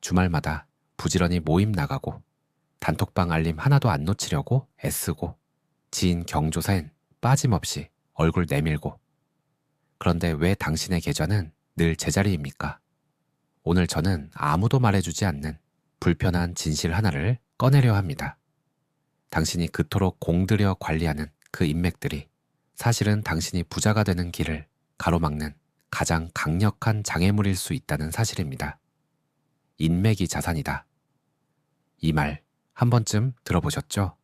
주말마다 부지런히 모임 나가고 단톡방 알림 하나도 안 놓치려고 애쓰고 지인 경조사엔 빠짐없이 얼굴 내밀고, 그런데 왜 당신의 계좌는 늘 제자리입니까? 오늘 저는 아무도 말해주지 않는 불편한 진실 하나를 꺼내려 합니다. 당신이 그토록 공들여 관리하는 그 인맥들이 사실은 당신이 부자가 되는 길을 가로막는 가장 강력한 장애물일 수 있다는 사실입니다. 인맥이 자산이다. 이 말 한 번쯤 들어보셨죠?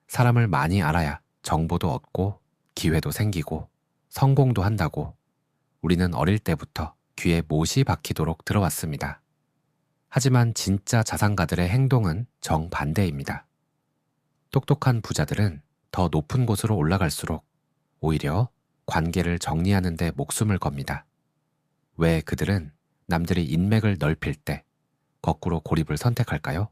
사람을 많이 알아야 정보도 얻고 기회도 생기고 성공도 한다고 우리는 어릴 때부터 귀에 못이 박히도록 들어왔습니다. 하지만 진짜 자산가들의 행동은 정반대입니다. 똑똑한 부자들은 더 높은 곳으로 올라갈수록 오히려 관계를 정리하는 데 목숨을 겁니다. 왜 그들은 남들이 인맥을 넓힐 때 거꾸로 고립을 선택할까요?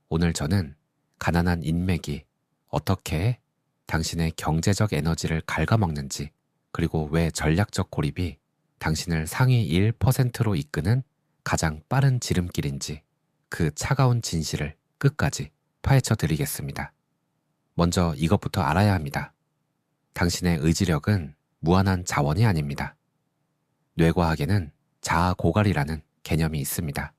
오늘 저는 가난한 인맥이 어떻게 당신의 경제적 에너지를 갉아먹는지, 그리고 왜 전략적 고립이 당신을 상위 1%로 이끄는 가장 빠른 지름길인지 그 차가운 진실을 끝까지 파헤쳐 드리겠습니다. 먼저 이것부터 알아야 합니다. 당신의 의지력은 무한한 자원이 아닙니다. 뇌과학에는 자아고갈이라는 개념이 있습니다.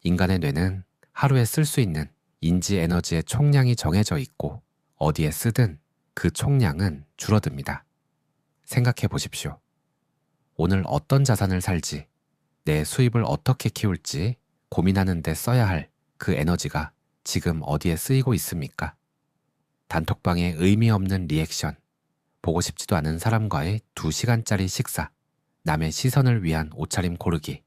인간의 뇌는 하루에 쓸 수 있는 인지 에너지의 총량이 정해져 있고 어디에 쓰든 그 총량은 줄어듭니다. 생각해 보십시오. 오늘 어떤 자산을 살지, 내 수입을 어떻게 키울지 고민하는 데 써야 할 그 에너지가 지금 어디에 쓰이고 있습니까? 단톡방에 의미 없는 리액션, 보고 싶지도 않은 사람과의 2시간짜리 식사, 남의 시선을 위한 옷차림 고르기,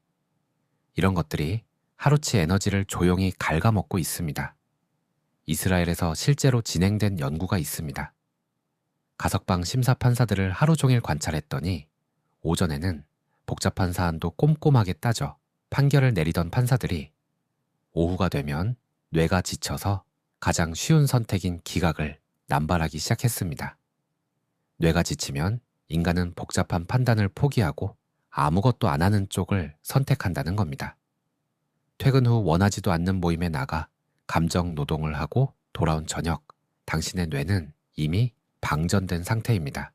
이런 것들이 하루치 에너지를 조용히 갉아먹고 있습니다. 이스라엘에서 실제로 진행된 연구가 있습니다. 가석방 심사 판사들을 하루 종일 관찰했더니 오전에는 복잡한 사안도 꼼꼼하게 따져 판결을 내리던 판사들이 오후가 되면 뇌가 지쳐서 가장 쉬운 선택인 기각을 남발하기 시작했습니다. 뇌가 지치면 인간은 복잡한 판단을 포기하고 아무것도 안 하는 쪽을 선택한다는 겁니다. 퇴근 후 원하지도 않는 모임에 나가 감정 노동을 하고 돌아온 저녁, 당신의 뇌는 이미 방전된 상태입니다.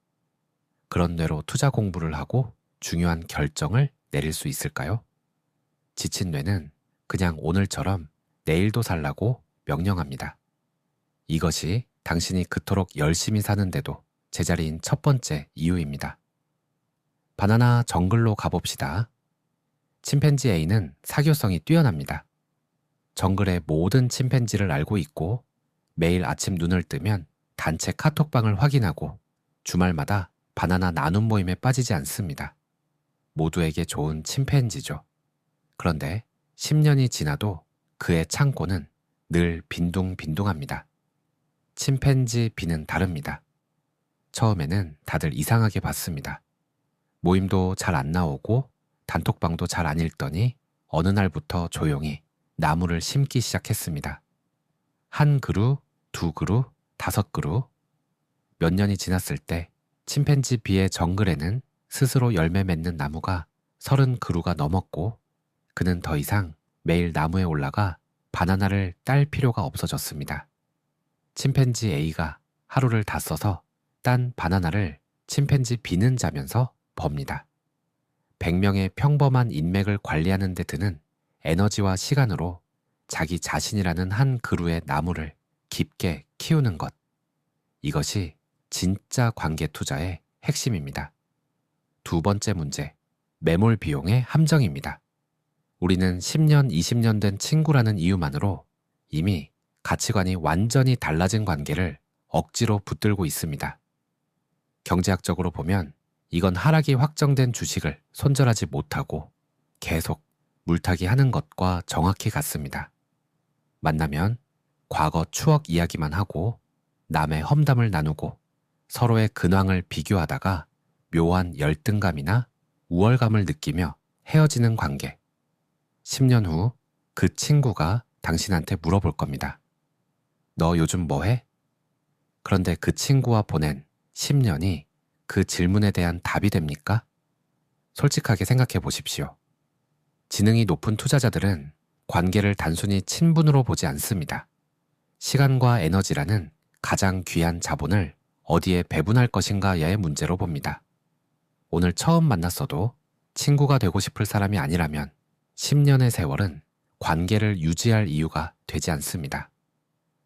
그런 뇌로 투자 공부를 하고 중요한 결정을 내릴 수 있을까요? 지친 뇌는 그냥 오늘처럼 내일도 살라고 명령합니다. 이것이 당신이 그토록 열심히 사는데도 제자리인 첫 번째 이유입니다. 바나나 정글로 가봅시다. 침팬지 A는 사교성이 뛰어납니다. 정글의 모든 침팬지를 알고 있고 매일 아침 눈을 뜨면 단체 카톡방을 확인하고 주말마다 바나나 나눔 모임에 빠지지 않습니다. 모두에게 좋은 침팬지죠. 그런데 10년이 지나도 그의 창고는 늘 빈둥빈둥합니다. 침팬지 B는 다릅니다. 처음에는 다들 이상하게 봤습니다. 모임도 잘 안 나오고 단톡방도 잘 안 읽더니 어느 날부터 조용히 나무를 심기 시작했습니다. 1그루, 2그루, 5그루. 몇 년이 지났을 때 침팬지 B의 정글에는 스스로 열매 맺는 나무가 30그루가 넘었고 그는 더 이상 매일 나무에 올라가 바나나를 딸 필요가 없어졌습니다. 침팬지 A가 하루를 다 써서 딴 바나나를 침팬지 B는 자면서 법니다. 100명의 평범한 인맥을 관리하는 데 드는 에너지와 시간으로 자기 자신이라는 한 그루의 나무를 깊게 키우는 것. 이것이 진짜 관계 투자의 핵심입니다. 두 번째 문제, 매몰 비용의 함정입니다. 우리는 10년, 20년 된 친구라는 이유만으로 이미 가치관이 완전히 달라진 관계를 억지로 붙들고 있습니다. 경제학적으로 보면 이건 하락이 확정된 주식을 손절하지 못하고 계속 물타기 하는 것과 정확히 같습니다. 만나면 과거 추억 이야기만 하고 남의 험담을 나누고 서로의 근황을 비교하다가 묘한 열등감이나 우월감을 느끼며 헤어지는 관계. 10년 후 그 친구가 당신한테 물어볼 겁니다. 너 요즘 뭐 해? 그런데 그 친구와 보낸 10년이 그 질문에 대한 답이 됩니까? 솔직하게 생각해 보십시오. 지능이 높은 투자자들은 관계를 단순히 친분으로 보지 않습니다. 시간과 에너지라는 가장 귀한 자본을 어디에 배분할 것인가의 문제로 봅니다. 오늘 처음 만났어도 친구가 되고 싶을 사람이 아니라면 10년의 세월은 관계를 유지할 이유가 되지 않습니다.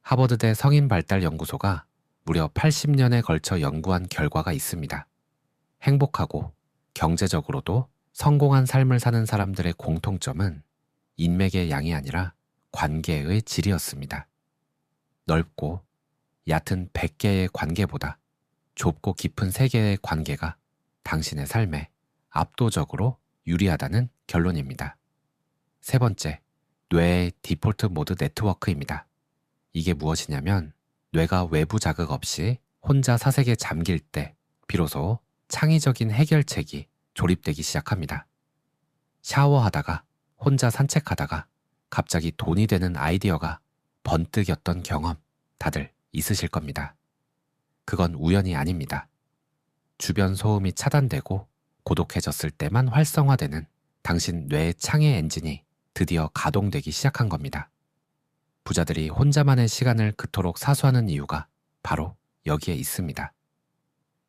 하버드대 성인발달연구소가 무려 80년에 걸쳐 연구한 결과가 있습니다. 행복하고 경제적으로도 성공한 삶을 사는 사람들의 공통점은 인맥의 양이 아니라 관계의 질이었습니다. 넓고 얕은 100개의 관계보다 좁고 깊은 3개의 관계가 당신의 삶에 압도적으로 유리하다는 결론입니다. 세 번째, 뇌의 디폴트 모드 네트워크입니다. 이게 무엇이냐면 뇌가 외부 자극 없이 혼자 사색에 잠길 때 비로소 창의적인 해결책이 조립되기 시작합니다. 샤워하다가 혼자 산책하다가 갑자기 돈이 되는 아이디어가 번뜩였던 경험 다들 있으실 겁니다. 그건 우연이 아닙니다. 주변 소음이 차단되고 고독해졌을 때만 활성화되는 당신 뇌의 창의 엔진이 드디어 가동되기 시작한 겁니다. 부자들이 혼자만의 시간을 그토록 사수하는 이유가 바로 여기에 있습니다.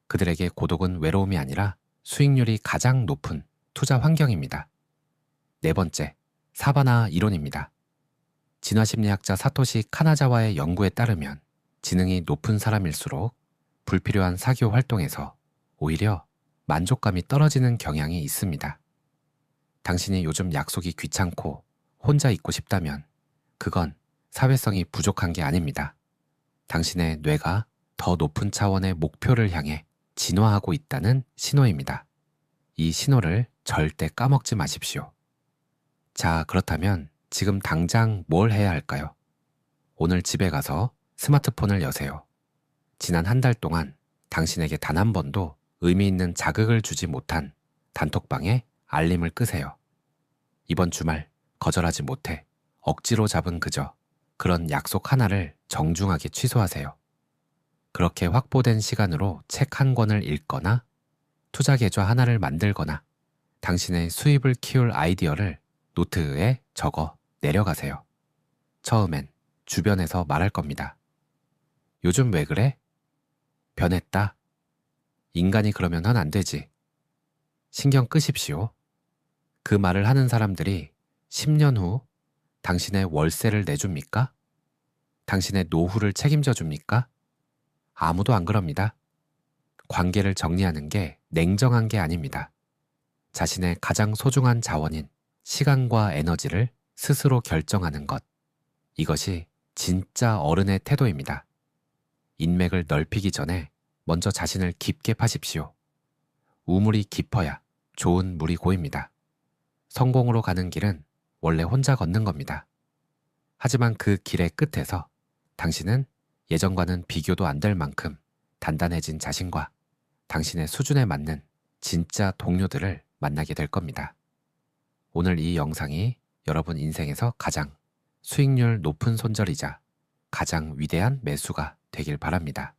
그들에게 고독은 외로움이 아니라 수익률이 가장 높은 투자 환경입니다. 네 번째, 사바나 이론입니다. 진화심리학자 사토시 카나자와의 연구에 따르면 지능이 높은 사람일수록 불필요한 사교 활동에서 오히려 만족감이 떨어지는 경향이 있습니다. 당신이 요즘 약속이 귀찮고 혼자 있고 싶다면 그건 사회성이 부족한 게 아닙니다. 당신의 뇌가 더 높은 차원의 목표를 향해 진화하고 있다는 신호입니다. 이 신호를 절대 까먹지 마십시오. 자, 그렇다면 지금 당장 뭘 해야 할까요? 오늘 집에 가서 스마트폰을 여세요. 지난 한 달 동안 당신에게 단 한 번도 의미 있는 자극을 주지 못한 단톡방에 알림을 끄세요. 이번 주말 거절하지 못해 억지로 잡은 그런 약속 하나를 정중하게 취소하세요. 그렇게 확보된 시간으로 책 한 권을 읽거나 투자 계좌 하나를 만들거나 당신의 수입을 키울 아이디어를 노트에 적어 내려가세요. 처음엔 주변에서 말할 겁니다. 요즘 왜 그래? 변했다. 인간이 그러면은 안 되지. 신경 끄십시오. 그 말을 하는 사람들이 10년 후 당신의 월세를 내줍니까? 당신의 노후를 책임져 줍니까? 아무도 안 그럽니다. 관계를 정리하는 게 냉정한 게 아닙니다. 자신의 가장 소중한 자원인 시간과 에너지를 스스로 결정하는 것. 이것이 진짜 어른의 태도입니다. 인맥을 넓히기 전에 먼저 자신을 깊게 파십시오. 우물이 깊어야 좋은 물이 고입니다. 성공으로 가는 길은 원래 혼자 걷는 겁니다. 하지만 그 길의 끝에서 당신은 예전과는 비교도 안 될 만큼 단단해진 자신과 당신의 수준에 맞는 진짜 동료들을 만나게 될 겁니다. 오늘 이 영상이 여러분 인생에서 가장 수익률 높은 손절이자 가장 위대한 매수가 되길 바랍니다.